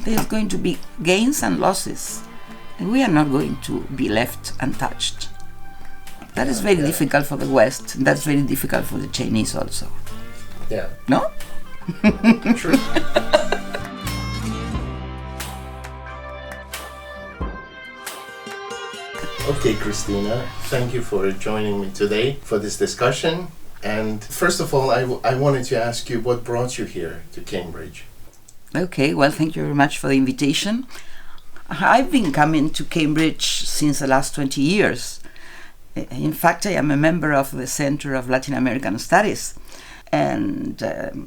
there's going to be gains and losses. And we are not going to be left untouched. That is very difficult for the West. And that's very difficult for the Chinese also. Yeah. No? True. Okay, Cristina, thank you for joining me today for this discussion. And first of all, I wanted to ask you what brought you here to Cambridge. Okay, well, thank you very much for the invitation. I've been coming to Cambridge since the last 20 years. In fact, I am a member of the Center of Latin American Studies. And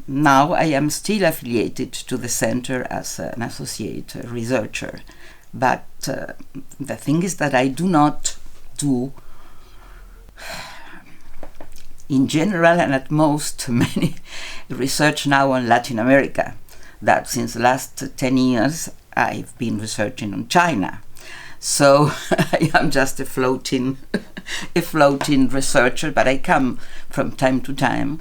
now I am still affiliated to the center as an associate researcher. But the thing is that I do not do, in general and at most, many research now on Latin America. That since the last 10 years, I've been researching on China. So I am just a floating researcher, but I come from time to time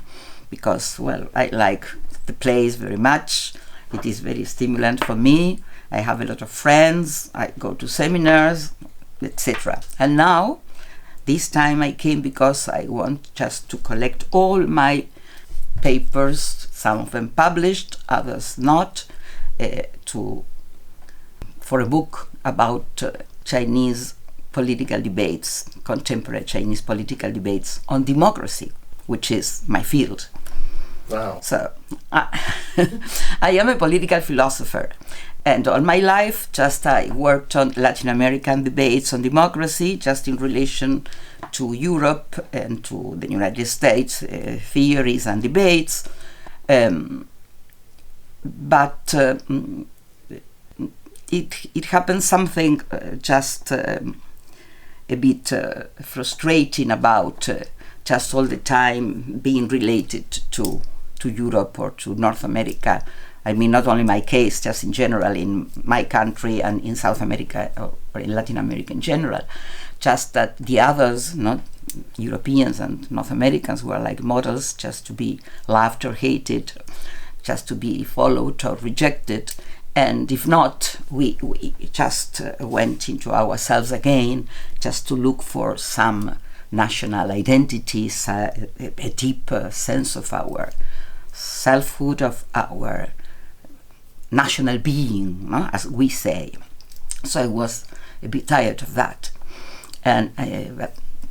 because, well, I like the place very much. It is very stimulant for me. I have a lot of friends, I go to seminars, etc. And now, this time I came because I want just to collect all my papers, some of them published, others not, for a book about Chinese political debates, contemporary Chinese political debates on democracy, which is my field. Wow. So I am a political philosopher. And all my life, just I worked on Latin American debates on democracy, just in relation to Europe and to the United States theories and debates. But it happened something just a bit frustrating about just all the time being related to Europe or to North America. I mean, not only my case, just in general in my country and in South America or in Latin America in general. Just that the others, not Europeans and North Americans, were like models just to be loved or hated, just to be followed or rejected. And if not, we just went into ourselves again just to look for some national identities, a deeper sense of our selfhood, of our national being, no? As we say. So I was a bit tired of that. And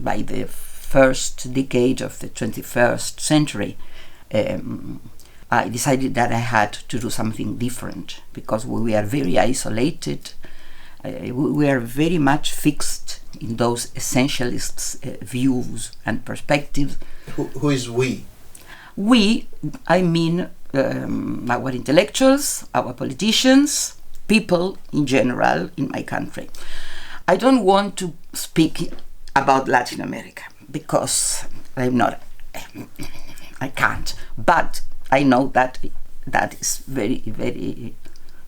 by the first decade of the 21st century, I decided that I had to do something different because we were very isolated. We were very much fixed in those essentialist views and perspectives. Who is we? We, I mean our intellectuals, our politicians, people in general in my country. I don't want to speak about Latin America because I can't. But I know that is very, very,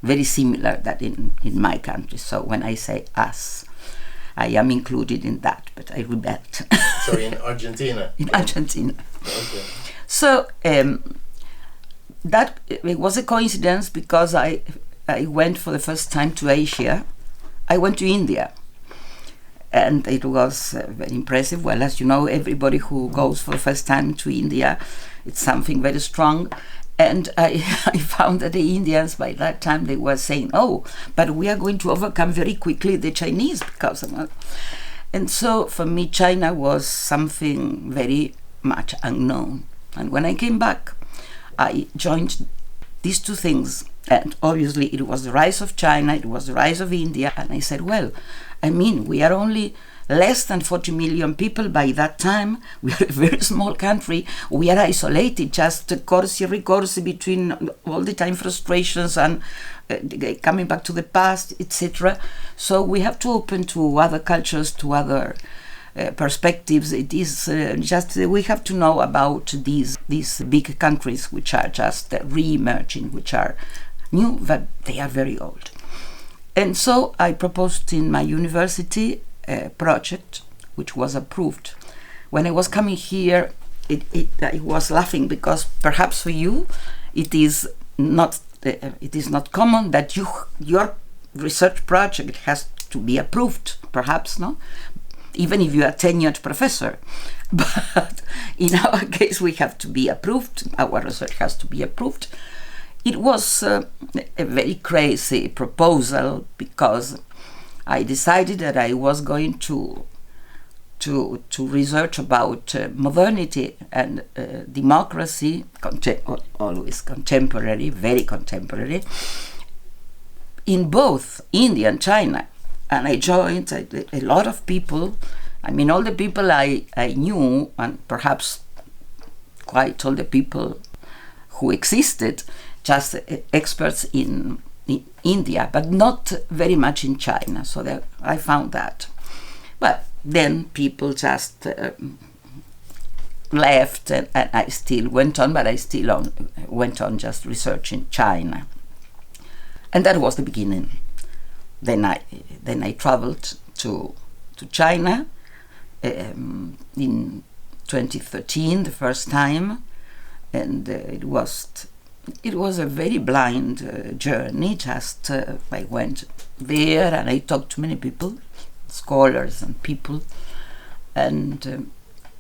very similar that in my country. So when I say us, I am included in that, but I rebel. So in Argentina? In Argentina. Okay. So that it was a coincidence because I went for the first time to Asia. I went to India. And it was very impressive. Well, as you know, everybody who goes for the first time to India, it's something very strong. And I found that the Indians, by that time, they were saying, oh, but we are going to overcome very quickly the Chinese because of that. And so for me, China was something very much unknown. And when I came back, I joined these two things. And obviously it was the rise of China, it was the rise of India. And I said, well, I mean, we are only less than 40 million people by that time. We are a very small country. We are isolated, just recourse between all the time frustrations and coming back to the past, etc. So we have to open to other cultures, to other perspectives. It is just we have to know about these big countries which are just re-emerging, which are new, but they are very old. And so I proposed in my university a project which was approved. When I was coming here, I was laughing because perhaps for you it is not it is not common that your research project has to be approved, perhaps, no? Even if you are a tenured professor. But in our case, we have to be approved. Our research has to be approved. It was a very crazy proposal because I decided that I was going to research about modernity and democracy, always contemporary, very contemporary, in both India and China. And I joined a lot of people. I mean, all the people I knew, and perhaps quite all the people who existed, just experts in India, but not very much in China. So I found that. But then people just left, and I still went on, but I still went on just researching China. And that was the beginning. Then I traveled to China in 2013, the first time, and it was a very blind journey. Just I went there and I talked to many people, scholars and people, and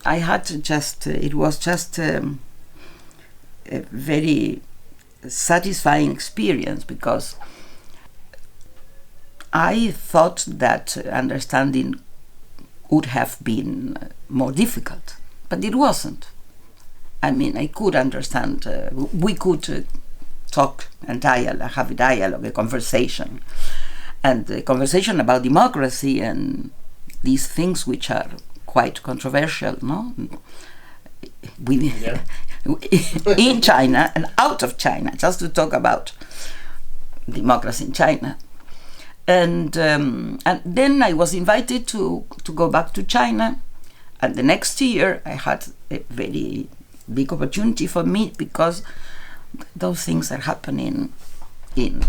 I had to it was just a very satisfying experience, because I thought that understanding would have been more difficult, but it wasn't. I mean, I could understand, we could talk and have a dialogue, a conversation, and a conversation about democracy and these things which are quite controversial, no? Yeah. In China and out of China, just to talk about democracy in China. And then I was invited to go back to China, and the next year I had a very big opportunity for me, because those things are happening in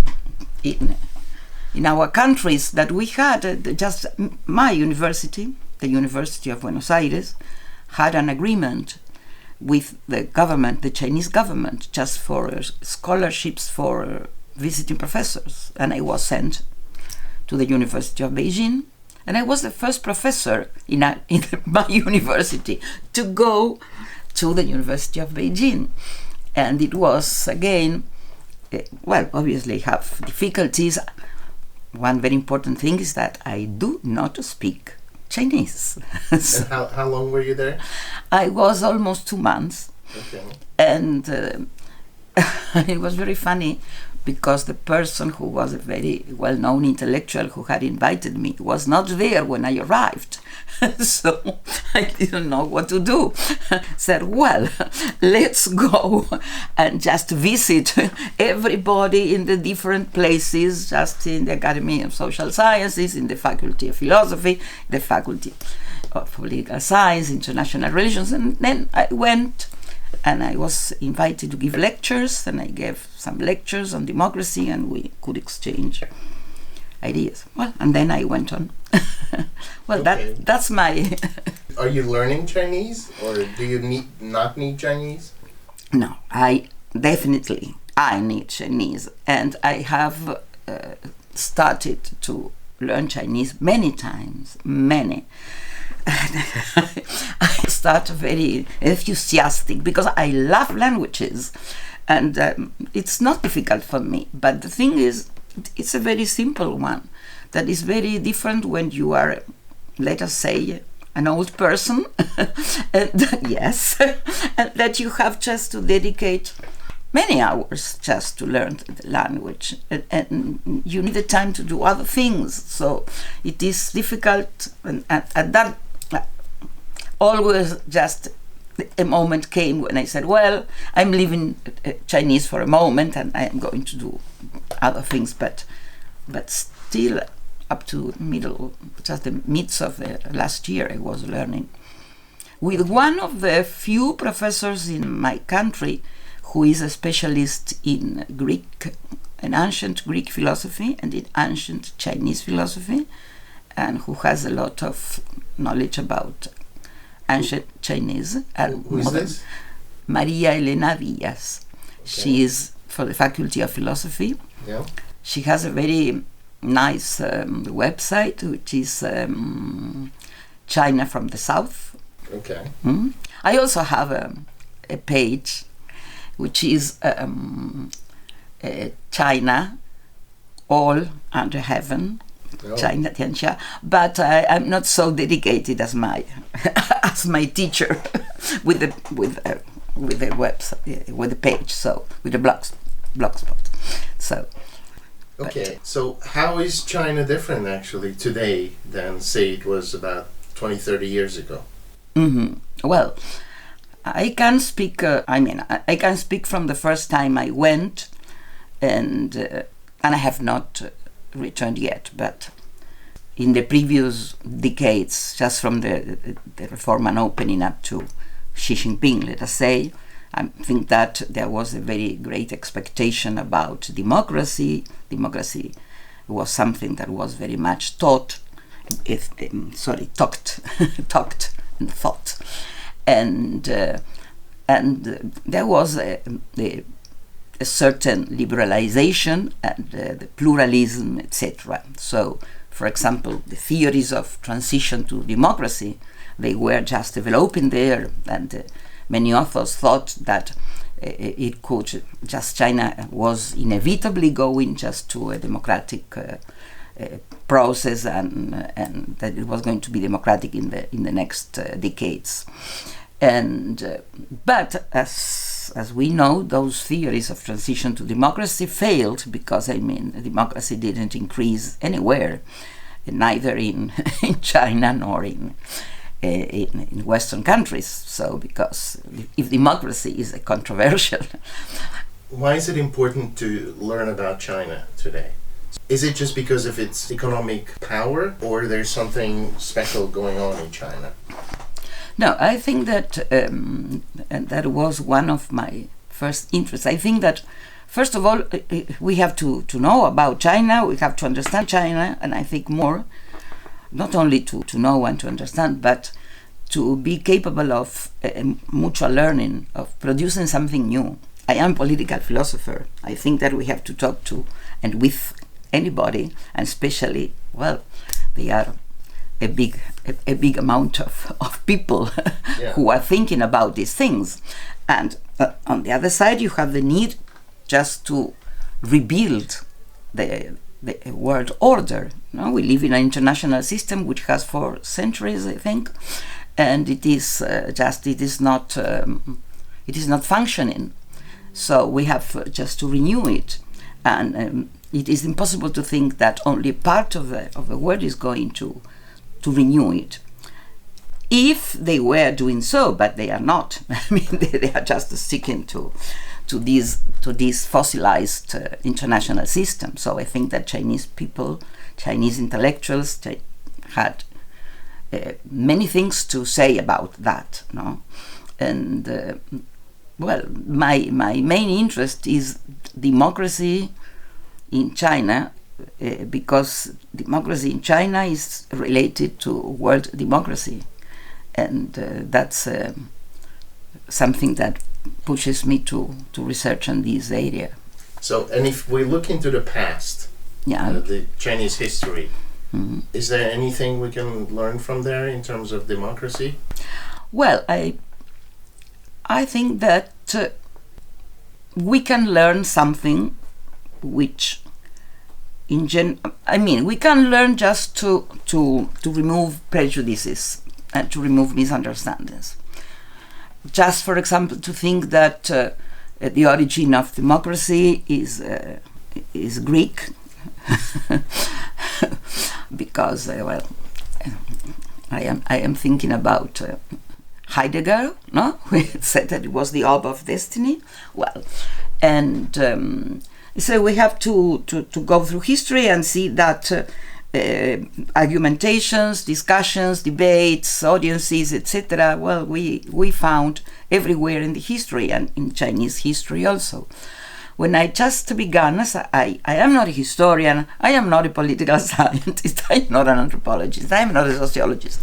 our countries that we had. Just my university, the University of Buenos Aires, had an agreement with the government, the Chinese government, just for scholarships for visiting professors, and I was sent to the University of Beijing, and I was the first professor in my university to go to the University of Beijing. And it was, again, well, obviously have difficulties. One very important thing is that I do not speak Chinese. And how long were you there? I was almost 2 months. Okay. And it was very funny, because the person who was a very well-known intellectual who had invited me was not there when I arrived. So I didn't know what to do. Said, well, let's go and just visit everybody in the different places, just in the Academy of Social Sciences, in the Faculty of Philosophy, the Faculty of Political Science, International Relations. And then I went, and I was invited to give lectures, and I gave some lectures on democracy, and we could exchange ideas. Well, and then I went on. Well, okay. That's my... Are you learning Chinese, or do you not need Chinese? No, I need Chinese, and I have started to learn Chinese many times, many. I start very enthusiastic because I love languages, and it's not difficult for me. But the thing is, it's a very simple one that is very different when you are, let us say, an old person, and yes, and that you have just to dedicate many hours just to learn the language, and you need the time to do other things. So it is difficult, and that always just a moment came when I said, well, I'm leaving Chinese for a moment and I am going to do other things, but still up to just the midst of the last year, I was learning with one of the few professors in my country who is a specialist in Greek, in ancient Greek philosophy and in ancient Chinese philosophy, and who has a lot of knowledge about ancient Chinese and who is this? Maria Elena Diaz. Okay. She is for the Faculty of Philosophy. Yeah. She has a very nice website, which is China from the South. Okay. I also have a page, which is China, all under heaven. China Tianxia, but I'm not so dedicated as my as my teacher with the website, with the page, so with the blogspot. So okay, so how is China different actually today than say it was about 20-30 years ago? Well, I can speak. I can speak from the first time I went, and I have not returned yet, but in the previous decades, just from the Reform and Opening up to Xi Jinping, let us say, I think that there was a very great expectation about democracy. Democracy was something that was very much talked and thought, and there was a certain liberalization and the pluralism, etc. So, for example, the theories of transition to democracy, they were just developing there, and many authors thought that it could China was inevitably going just to a democratic process, and that it was going to be democratic in the next decades. And but as we know, those theories of transition to democracy failed because, democracy didn't increase anywhere, neither in China nor in Western countries. So, because if democracy is a controversial. Why is it important to learn about China today? Is it just because of its economic power, or there's something special going on in China? No, I think that and that was one of my first interests. I think that, first of all, we have to know about China, we have to understand China, and I think more, not only to know and to understand, but to be capable of mutual learning, of producing something new. I am a political philosopher. I think that we have to talk to and with anybody, and especially, well, they are a big amount of people who are thinking about these things. And on the other side, you have the need just to rebuild the world order. No? We live in an international system which has for centuries, I think, and it is not functioning. So we have just to renew it, and it is impossible to think that only part of the world is going to renew it. If they were doing so, but they are not. They are just sticking to this fossilized international system. So I think that Chinese people, Chinese intellectuals, had many things to say about that. No, and well, my main interest is democracy in China. Because democracy in China is related to world democracy, and that's something that pushes me to research on this area. So, and if we look into the past, the Chinese history, is there anything we can learn from there in terms of democracy? Well, I think that we can learn something which we can learn just to remove prejudices and to remove misunderstandings. Just, for example, to think that the origin of democracy is Greek, because I am thinking about Heidegger, no, who said that it was the orb of destiny. Well, and so we have to go through history and see that argumentations, discussions, debates, audiences, etc. Well, we found everywhere in the history, and in Chinese history also. When I just began, I am not a historian, I am not a political scientist, I am not an anthropologist, I am not a sociologist.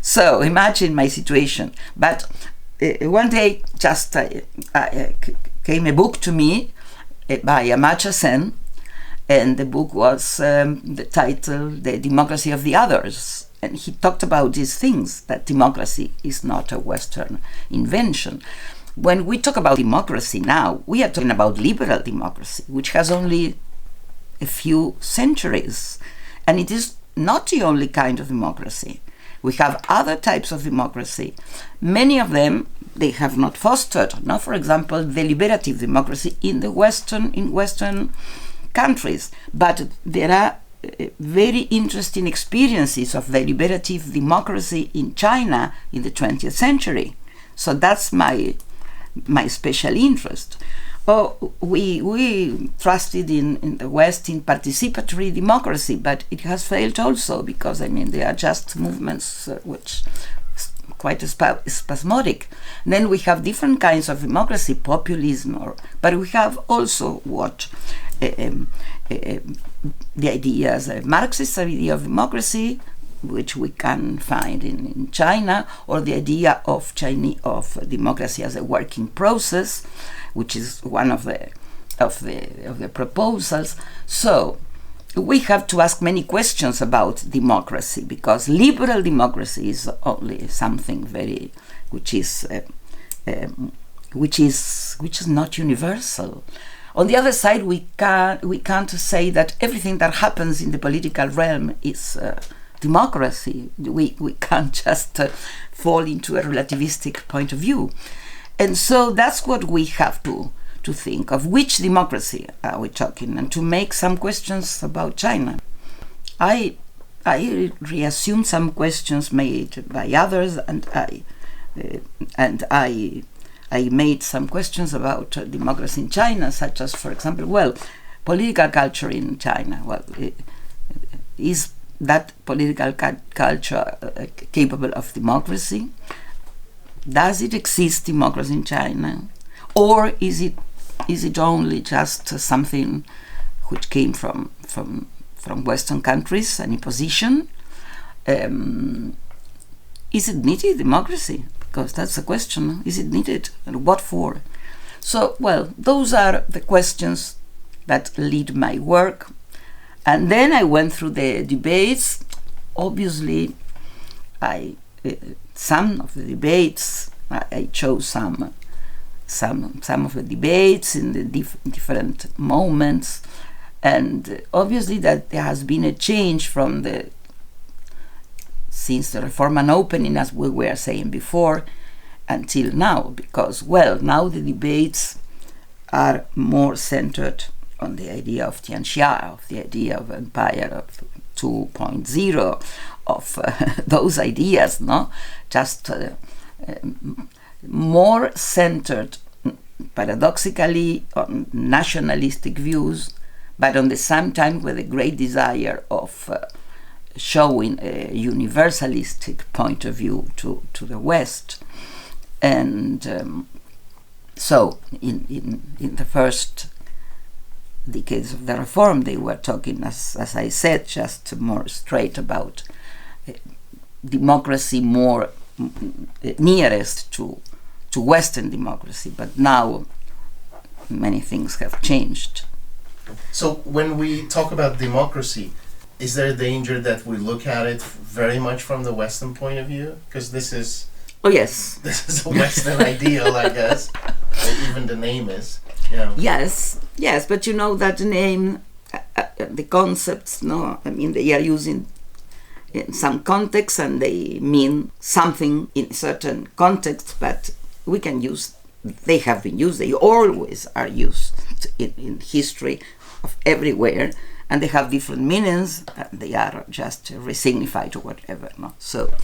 So imagine my situation. But one day just came a book to me by Amartya Sen, and the book was the title, The Democracy of the Others. And he talked about these things, that democracy is not a Western invention. When we talk about democracy now, we are talking about liberal democracy, which has only a few centuries. And it is not the only kind of democracy. We have other types of democracy. Many of them, they have not fostered. Now, for example, deliberative democracy in Western countries. But there are very interesting experiences of deliberative democracy in China in the 20th century. So that's my special interest. We trusted in the West in participatory democracy, but it has failed also because, they are just movements which quite spasmodic. Then we have different kinds of democracy, populism, but we have also what the ideas, a Marxist idea of democracy, which we can find in China, or the idea of democracy as a working process, which is one of the proposals. So we have to ask many questions about democracy, because liberal democracy is only something which is not universal. On the other side, we can't say that everything that happens in the political realm is democracy. We can't just fall into a relativistic point of view. And so that's what we have to think of. Which democracy are we talking? And to make some questions about China. I reassume some questions made by others, and I made some questions about democracy in China, such as, for example, political culture in China. Is that political culture capable of democracy? Does it exist, democracy in China? Or is it only just something which came from Western countries, an imposition? Is it needed, democracy? Because that's the question. Is it needed? And what for? So, those are the questions that lead my work. And then I went through the debates. Obviously, some of the debates, I chose some of the debates in the different moments. And obviously that there has been a change since the Reform and Opening, as we were saying before, until now, because, now the debates are more centered on the idea of Tianxia, of the idea of empire of 2.0, of those ideas, no? Just more centered, paradoxically, on nationalistic views, but on the same time with a great desire of showing a universalistic point of view to the West. And so in the first decades of the Reform, they were talking, as I said, just more straight about democracy more nearest to Western democracy. But now many things have changed. So when we talk about democracy, is there a danger that we look at it very much from the Western point of view? Because this is... Oh, yes. This is a Western ideal, I guess. Even the name is. Yes, but that name, the concepts, they are using in some context and they mean something in certain context, but we can use, they have been used, they always are used in history of everywhere, and they have different meanings, and they are just resignified or whatever. No? So,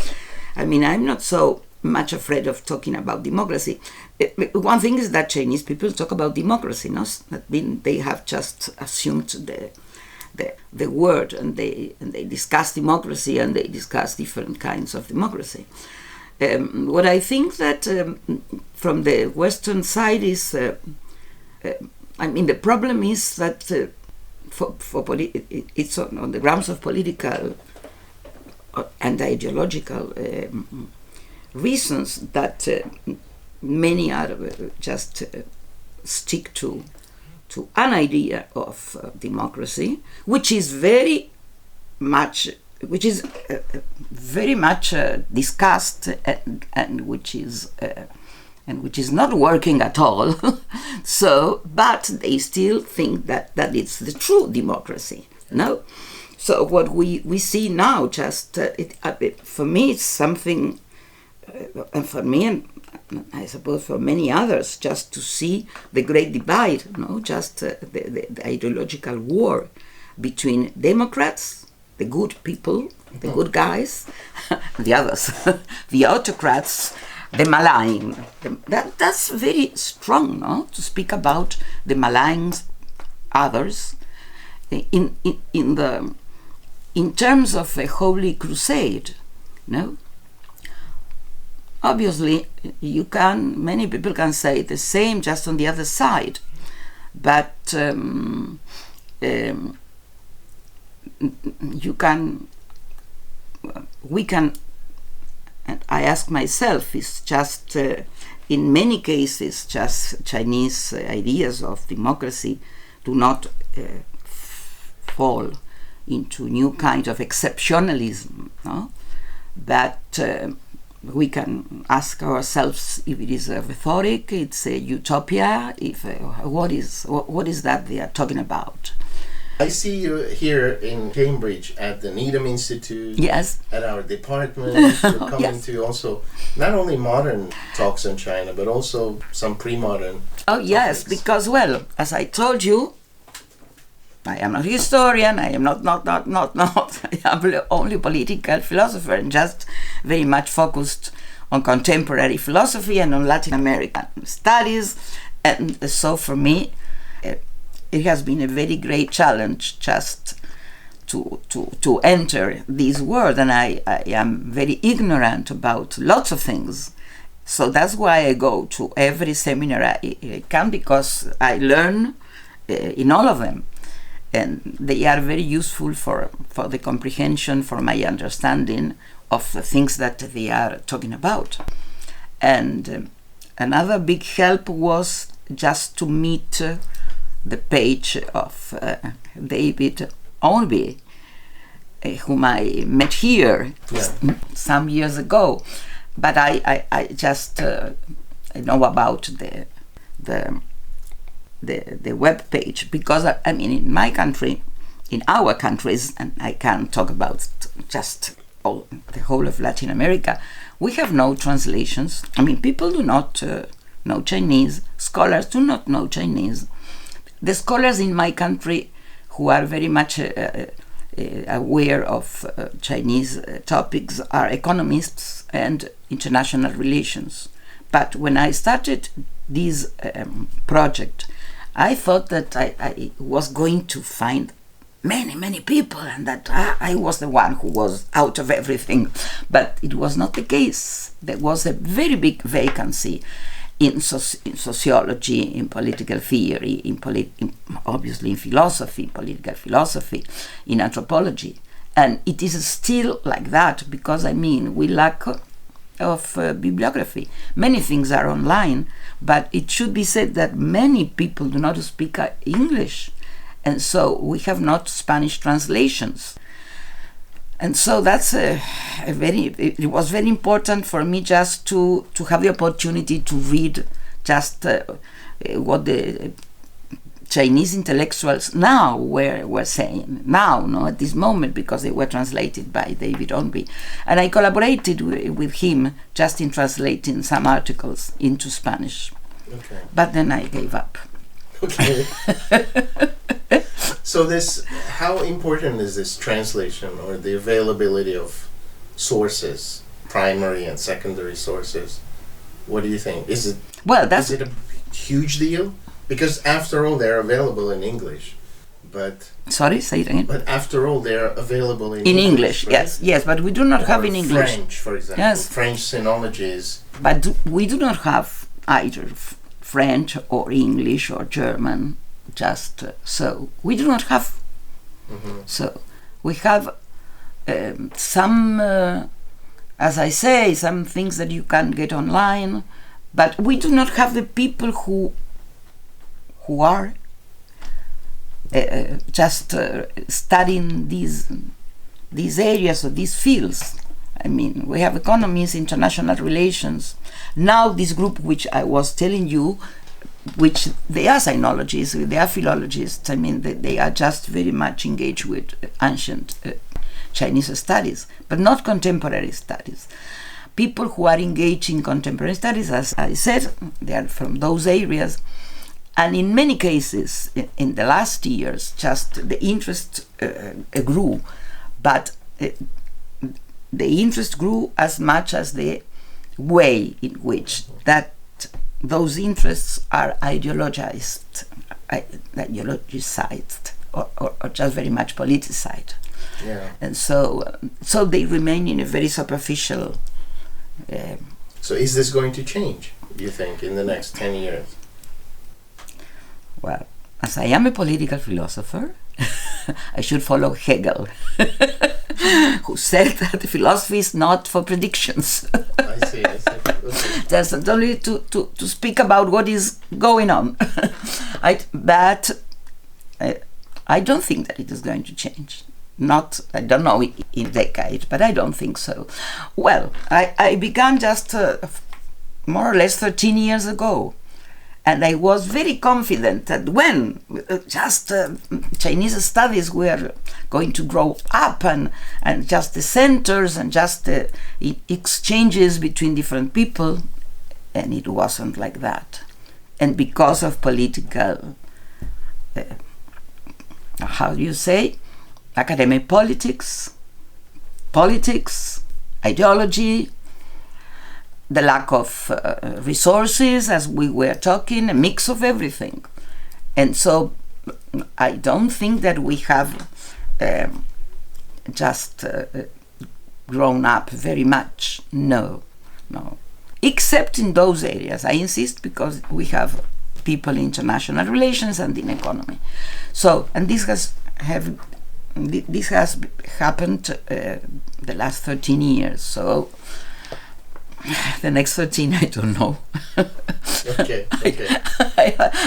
I'm not so much afraid of talking about democracy. One thing is that Chinese people talk about democracy, no? That means they have just assumed the word, and they discuss democracy, and they discuss different kinds of democracy. What I think that from the Western side is, the problem is that it's on the grounds of political and ideological reasons that many are just stick to an idea of democracy, which is very much discussed and which is not working at all. So, but they still think that it's the true democracy. No. So what we see now, just for me, it's something, and for me, and I suppose for many others, just to see the great divide, just the ideological war between Democrats, the good people, the good guys, the others, the autocrats, the malign. That's very strong, to speak about the malign others in terms of a holy crusade, Obviously, many people can say the same just on the other side, but we can, and I ask myself, it's just, in many cases, just Chinese ideas of democracy do not fall into new kind of exceptionalism, But we can ask ourselves if it is a rhetoric, it's a utopia, what is that they are talking about? I see you here in Cambridge at the Needham Institute. Yes. At our department. You're coming Yes. to also not only modern talks on China, but also some pre-modern. Oh yes, topics. because, well, as I told you, I am not a historian, I am not, I am only political philosopher, and just very much focused on contemporary philosophy and on Latin American studies. And so for me, it has been a very great challenge just to enter this world, and I am very ignorant about lots of things. So that's why I go to every seminar I can, because I learn in all of them. And they are very useful for the comprehension, for my understanding of the things that they are talking about. And another big help was just to meet the page of David Ownby, whom I met here some years ago. But I just know about the web page, because I mean, in my country, in our countries, and I can talk about just the whole of Latin America, we have no translations. I mean, people do not know Chinese, scholars do not know Chinese. The scholars in my country who are very much aware of Chinese topics are economists and international relations. But when I started this project, I thought that I was going to find many people, and that I was the one who was out of everything. But it was not the case. There was a very big vacancy in sociology, in political theory, obviously in philosophy, political philosophy, in anthropology. And it is still like that, because I mean, we lack of bibliography. Many things are online, but it should be said that many people do not speak English, and so we have not Spanish translations. And so that's it was very important for me just to have the opportunity to read just what the Chinese intellectuals now were saying now, at this moment, because they were translated by David Ownby. And I collaborated with him just in translating some articles into Spanish. Okay. But then I gave up. Okay. So how important is this translation, or the availability of sources, primary and secondary sources? What do you think? Is it a huge deal? Because after all, they're available in English, but... Sorry, say it again. But after all, they're available in English, right? yes, but we do not have in English. French, for example. Yes. French sinologies. But we do not have either French or English or German, just so. We do not have. Mm-hmm. So we have some, as I say, some things that you can get online, but we do not have the people who are just studying these areas or these fields. I mean, we have economies, international relations. Now this group which I was telling you, which they are sinologists, they are philologists, I mean, they are just very much engaged with ancient Chinese studies, but not contemporary studies. People who are engaged in contemporary studies, as I said, they are from those areas. And in many cases, in the last years, just the interest grew, but the interest grew as much as the way in which those interests are ideologized, or just very much politicized. Yeah. And so they remain in a very superficial. So is this going to change, you think, in the next 10 years? Well, as I am a political philosopher, I should follow Hegel, who said that philosophy is not for predictions. I see. Okay. Just only to speak about what is going on. But I don't think that it is going to change. I don't know in a decade, but I don't think so. Well, I began just more or less 13 years ago. And I was very confident that when Chinese studies were going to grow up and just the centers and just the exchanges between different people, and it wasn't like that. And because of political, how do you say, academic politics, ideology, the lack of resources, as we were talking, a mix of everything. And so I don't think that we have just grown up very much. No. Except in those areas, I insist, because we have people in international relations and in economy. So, and this has happened the last 13 years. So the next 13, I don't know. Okay.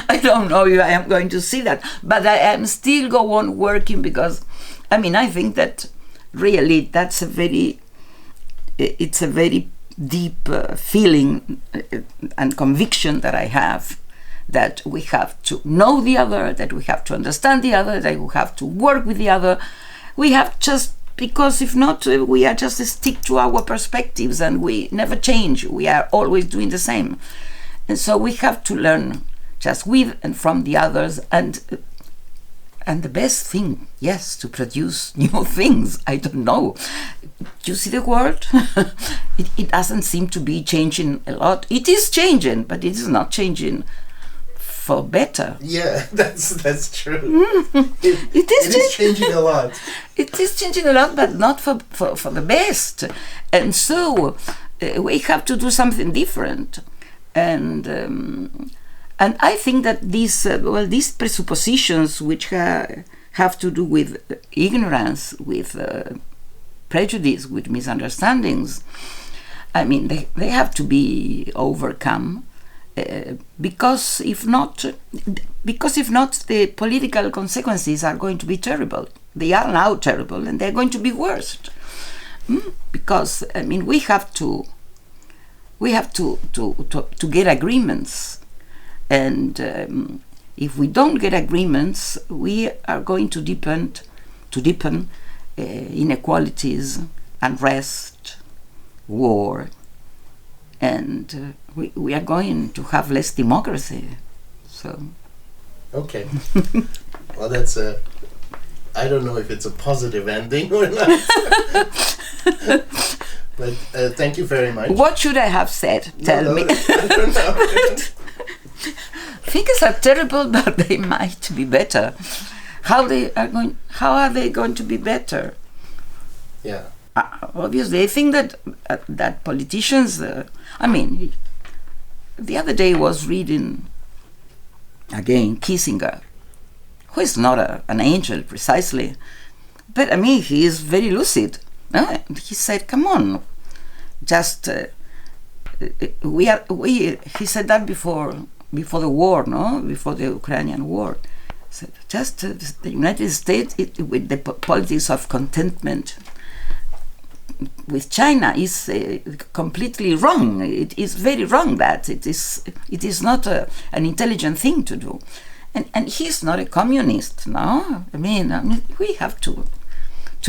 I don't know if I am going to see that, but I am still go on working, because I mean, I think that really it's a very deep feeling and conviction that I have, that we have to know the other, that we have to understand the other, that we have to work with the other. We have just, because if not, we are just stick to our perspectives and we never change. We are always doing the same. And so we have to learn just with and from the others, and the best thing, yes, to produce new things. I don't know. Do you see the world? It doesn't seem to be changing a lot. It is changing, but it is not changing for better. Yeah, that's true. It is changing a lot. It is changing a lot, but not for the best. And so we have to do something different. And I think that these presuppositions, which have to do with ignorance, with prejudice, with misunderstandings, I mean, they have to be overcome. Because if not, the political consequences are going to be terrible. They are now terrible, and they're going to be worse. Because I mean, we have to get agreements, and if we don't get agreements, we are going to deepen inequalities, unrest, war, and we are going to have less democracy. So. Okay. Well, that's I don't know if it's a positive ending or not. But thank you very much. What should I have said? Tell me. I don't know. Things are terrible, but they might be better. How are they going to be better? Yeah. Obviously, I think that politicians. I mean, the other day I was reading again Kissinger, who is not an angel precisely, but I mean, he is very lucid. He said, "Come on, just he said that before the war, before the Ukrainian war. So just the United States, with the politics of contentment with China, is completely wrong. It is very wrong that it is not an intelligent thing to do. And he's not a communist, no? I mean, we have to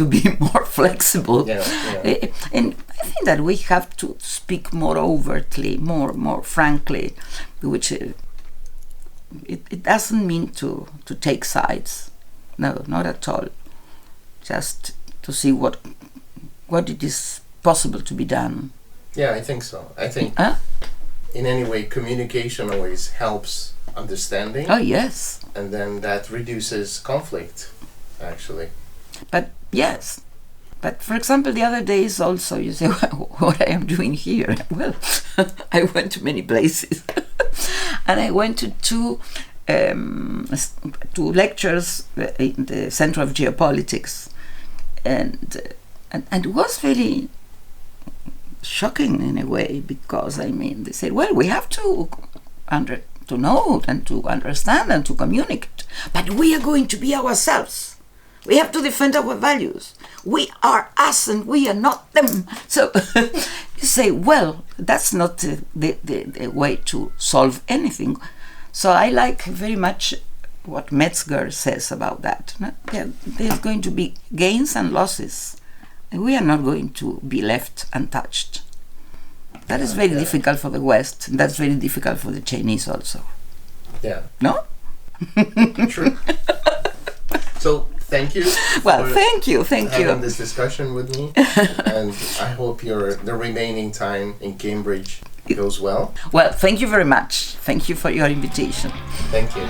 be more flexible. Yeah. And I think that we have to speak more overtly, more frankly, which it doesn't mean to take sides. No, not at all. Just to see what it is possible to be done. Yeah, I think so. I think in any way communication always helps understanding. Oh, yes. And then that reduces conflict, actually. But yes. But for example, the other days also, you say, what I am doing here? Well, I went to many places. And I went to two lectures in the Center of Geopolitics. And it was very shocking in a way, because, I mean, they said, well, we have to know and to understand and to communicate, but we are going to be ourselves. We have to defend our values. We are us and we are not them. So you say, well, that's not the way to solve anything. So I like very much what Metzger says about that. There's going to be gains and losses. And we are not going to be left untouched. That is very difficult for the West. And that's very difficult for the Chinese also. Yeah. No? True. So, thank you. Well, thank you. Having this discussion with me. And I hope the remaining time in Cambridge goes well. Well, thank you very much. Thank you for your invitation. Thank you.